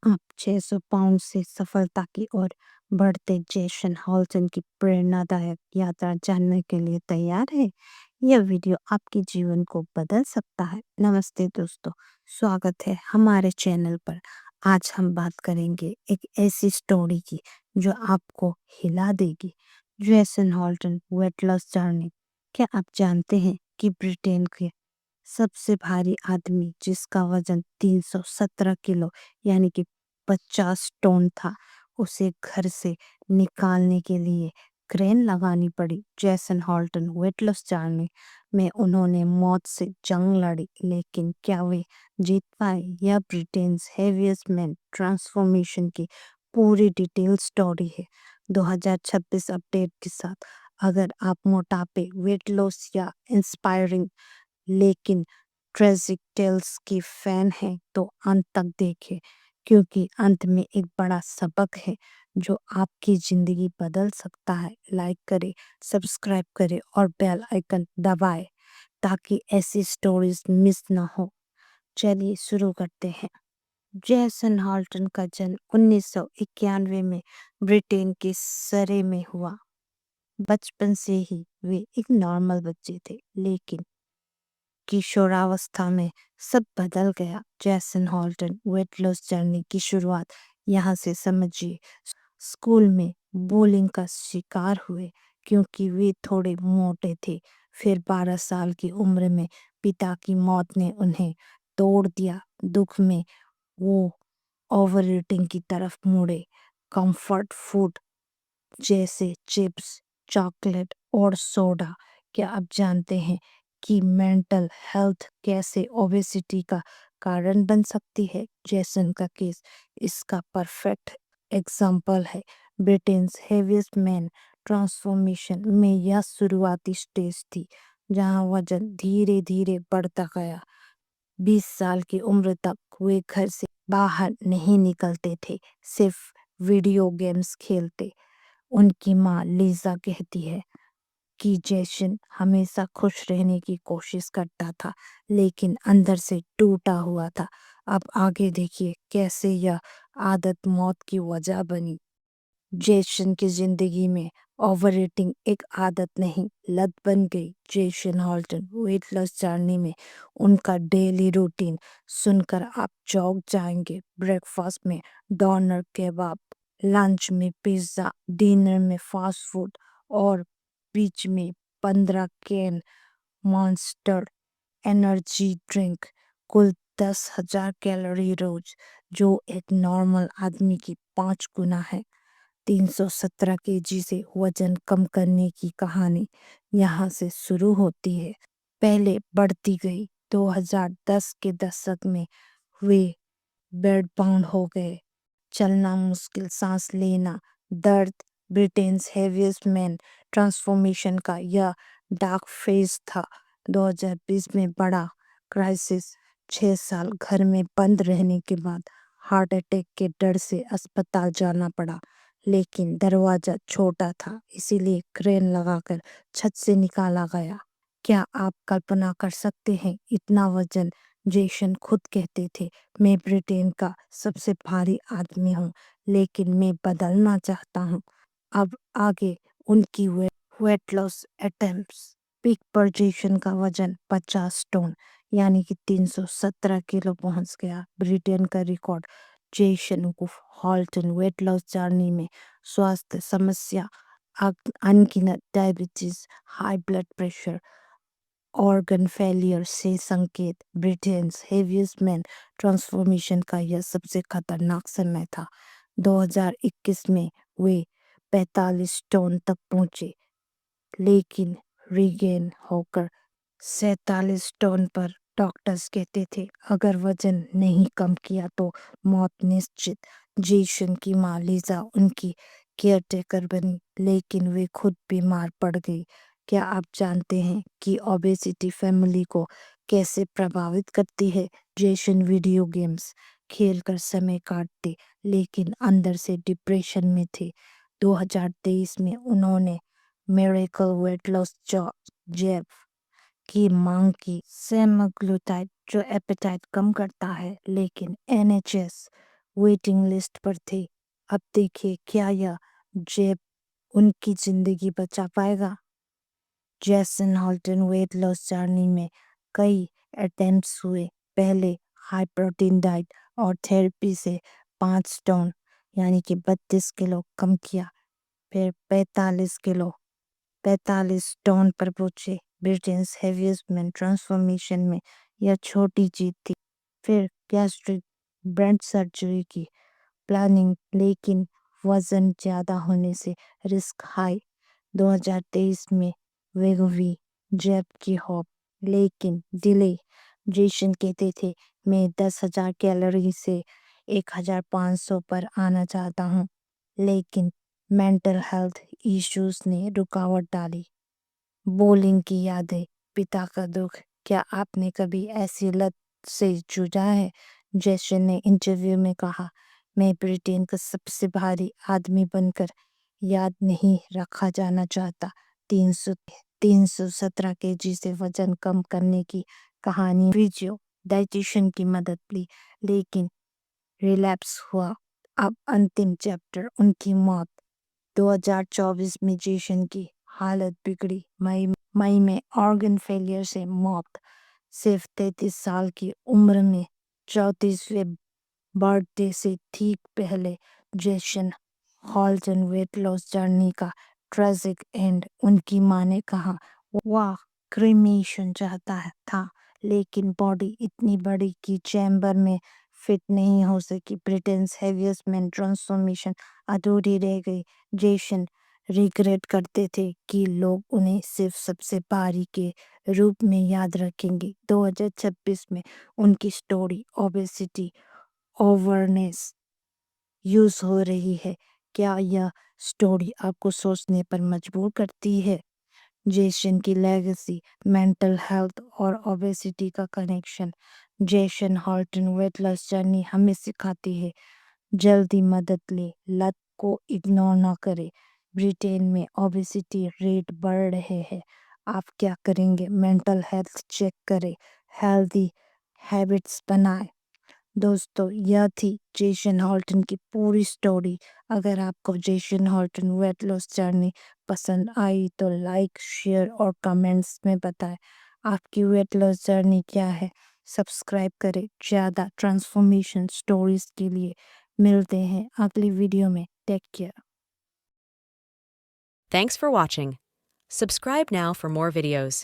आप 600 पाउंड से सफलता की ओर बढ़ते जेसन हॉल्टन की प्रेरणादायक यात्रा जानने के लिए तैयार है? यह वीडियो आपके जीवन को बदल सकता है। नमस्ते दोस्तों, स्वागत है हमारे चैनल पर। आज हम बात करेंगे एक ऐसी स्टोरी की जो आपको हिला देगी। Jason Holton weight loss journey. क्या आप जानते हैं कि ब्रिटेन के सबसे भारी आदमी जिसका वजन 317 किलो यानी कि 50 टन था, उसे घर से निकालने के लिए क्रेन लगानी पड़ी। Jason Holton weight loss journey में उन्होंने मौत से जंग लड़ी, लेकिन क्या वे जीत पाए? यह ब्रिटेन हेवीएस्ट मैन ट्रांसफॉर्मेशन की पूरी डिटेल स्टोरी है 2026 अपडेट के साथ। अगर आप मोटापे, वेट लॉस या इंस्पायरिंग लेकिन ट्रेजिक टेल्स की फैन है तो अंत तक देखें, क्योंकि अंत में एक बड़ा सबक है जो आपकी जिंदगी बदल सकता है। लाइक करें, सब्सक्राइब करें और बेल आइकन दबाएं ताकि ऐसी स्टोरीज मिस ना हो। चलिए शुरू करते हैं। जेसन हॉल्टन का जन्म 1991 में ब्रिटेन के सरे में हुआ। बचपन से ही वे एक नॉर्मल बच्चे थे, लेकिन किशोरावस्था में सब बदल गया। Jason Holton weight loss journey की शुरुआत यहाँ से समझिए। स्कूल में बुलिंग का शिकार हुए क्योंकि वे थोड़े मोटे थे। फिर 12 साल की उम्र में पिता की मौत ने उन्हें तोड़ दिया। दुख में वो ओवर ईटिंग की तरफ मुड़े। कंफर्ट फूड जैसे चिप्स, चॉकलेट और सोडा। क्या आप जानते हैं कि मेंटल हेल्थ कैसे ओबेसिटी का कारण बन सकती है? जेसन का केस इसका परफेक्ट एग्जाम्पल है। ब्रिटेन हेवीएस्ट मैन ट्रांसफॉर्मेशन में यह शुरुआती स्टेज थी जहां वजन धीरे धीरे बढ़ता गया। 20 साल की उम्र तक वे घर से बाहर नहीं निकलते थे, सिर्फ वीडियो गेम्स खेलते। उनकी माँ लीजा कहती है कि जेसन हमेशा खुश रहने की कोशिश करता था, लेकिन अंदर से टूटा हुआ था। अब आगे देखिए कैसे यह आदत मौत की वजह बनी। जेसन की जिंदगी में ओवर ईटिंग एक आदत नहीं, लत बन गई। Jason Holton weight loss journey में उनका डेली रूटीन सुनकर आप चौंक जाएंगे। ब्रेकफास्ट में डोनर केबाब, लंच में पिज्ज़ा, डिनर में फास्ट फूड और बीच में 15 कैन मॉन्स्टर एनर्जी ड्रिंक। कुल 10,000 कैलोरी रोज, जो एक नॉर्मल आदमी की 5 गुना है। 317 केजी से वजन कम करने की कहानी यहाँ से शुरू होती है। पहले बढ़ती गई। 2010 के दशक में वे बेड बाउंड हो गए। चलना मुश्किल, सांस लेना, दर्द। ब्रिटेन हेवीएस्ट मैन ट्रांसफॉर्मेशन का यह डार्क फेज था। 2020 में बड़ा क्राइसिस। 6 साल घर में बंद रहने के बाद हार्ट अटैक के डर से अस्पताल जाना पड़ा, लेकिन दरवाजा छोटा था, इसीलिए क्रेन लगाकर छत से निकाला गया। क्या आप कल्पना कर सकते हैं इतना वजन? जेसन खुद कहते थे, मैं ब्रिटेन का सबसे भारी आदमी हूँ, लेकिन मैं बदलना चाहता हूँ। अब आगे उनकी वेट लॉस अटेम्प्ट्स। पीक पर जेसन का वजन 50 टन यानी कि 317 किलो पहुंच गया। ब्रिटेन का रिकॉर्ड। जेसन को हॉल्टन वेट लॉस जर्नी में स्वास्थ्य समस्या, अनगिनत diabetes, high blood pressure, organ failure से संकेत। ब्रिटेन हेवीएस्ट मैन ट्रांसफॉर्मेशन का यह सबसे खतरनाक समय था। 2021 में वे 45 टन तक पहुंचे, लेकिन रिगेन होकर 47 टन पर। डॉक्टर्स कहते थे अगर वजन नहीं कम किया तो मौत निश्चित। जेसन की माँ लीजा उनकी केयर टेकर बनी, लेकिन वे खुद बीमार पड़ गई। क्या आप जानते हैं कि ओबेसिटी फैमिली को कैसे प्रभावित करती है? जेसन वीडियो गेम्स खेलकर समय काटते, लेकिन अंदर से डिप्रेशन में थे। 2023 में उन्होंने मिरेकल वेट लॉस जैब की मांग की। सेमाग्लूटाइड जो एपेटाइट कम करता है, लेकिन एनएचएस वेटिंग लिस्ट पर थे। अब देखिए क्या यह जेब उनकी जिंदगी बचा पाएगा। जैसन हॉल्टन वेट लॉस जर्नी में कई अटेम्प्ट्स हुए। पहले हाई प्रोटीन डाइट और थेरेपी से 5 स्टोन यानी कि 32 किलो कम किया। फिर 45 स्टोन पर पहुंचे। ब्रिटेन्स हेवीएस्ट मैन ट्रांसफॉर्मेशन में यह छोटी जीत थी। फिर गैस्ट्रिक ब्रेन सर्जरी की प्लानिंग, लेकिन वजन ज़्यादा होने से रिस्क हाई। 2023 में वेगोवी जेब की होप, लेकिन डिले। जेसन कहते थे मैं 10,000 कैलोरी से 1,500 पर आना चाहता हूँ, लेकिन मेंटल हेल्थ इश्यूज ने रुकावट डाली। बोलिंग की यादें, पिता का दुख। क्या आपने कभी ऐसी लत से जूझा है? जैसन ने इंटरव्यू में कहा, मैं ब्रिटेन का सबसे भारी आदमी बनकर याद नहीं रखा जाना चाहता। 317 केजी से वजन कम करने की कहानी। फिजियो डाइटिशियन की मदद ली, लेकिन रिलैप्स हुआ। अब अंतिम चैप्टर, उनकी मौत। 2024 में जेसन की हालत बिगड़ी। मई में ऑर्गन फेलियर से मौत। सिर्फ 33 साल की उम्र में 34वें बर्थडे से ठीक पहले Jason Holton weight loss journey का ट्रेजिक एंड। उनकी माँ ने कहा वह क्रीमेशन चाहता था, लेकिन बॉडी इतनी बड़ी कि चैम्बर में फिट नहीं हो सकी। ब्रिटेन्स हेवीएस्ट मैन ट्रांसफॉर्मेशन अधूरी रह गई। जेसन रिग्रेट करते थे कि लोग उन्हें सिर्फ सबसे भारी के रूप में याद रखेंगे। 2026 में उनकी स्टोरी ओबेसिटी अवेयरनेस यूज हो रही है। क्या यह स्टोरी आपको सोचने पर मजबूर करती है? जेसन की लेगेसी, मेंटल हेल्थ और ओबेसिटी का connection. Jason Holton weight loss journey हमें सिखाती है जल्दी मदद ले, लत को इग्नोर ना करें। ब्रिटेन में ओबेसिटी रेट बढ़ रहे हैं, आप क्या करेंगे? मेंटल हेल्थ चेक करें, हेल्दी हैबिट्स बनाएं। दोस्तों, यह थी जेसन हॉल्टन की पूरी स्टोरी। अगर आपको Jason Holton weight loss journey पसंद आई तो लाइक, शेयर और कमेंट्स में बताएं आपकी वेट लॉस जर्नी क्या है। सब्सक्राइब करें ज़्यादा ट्रांसफॉर्मेशन स्टोरीज के लिए। मिलते हैं अगली वीडियो में। Take care. Thanks for watching. Subscribe now for more videos.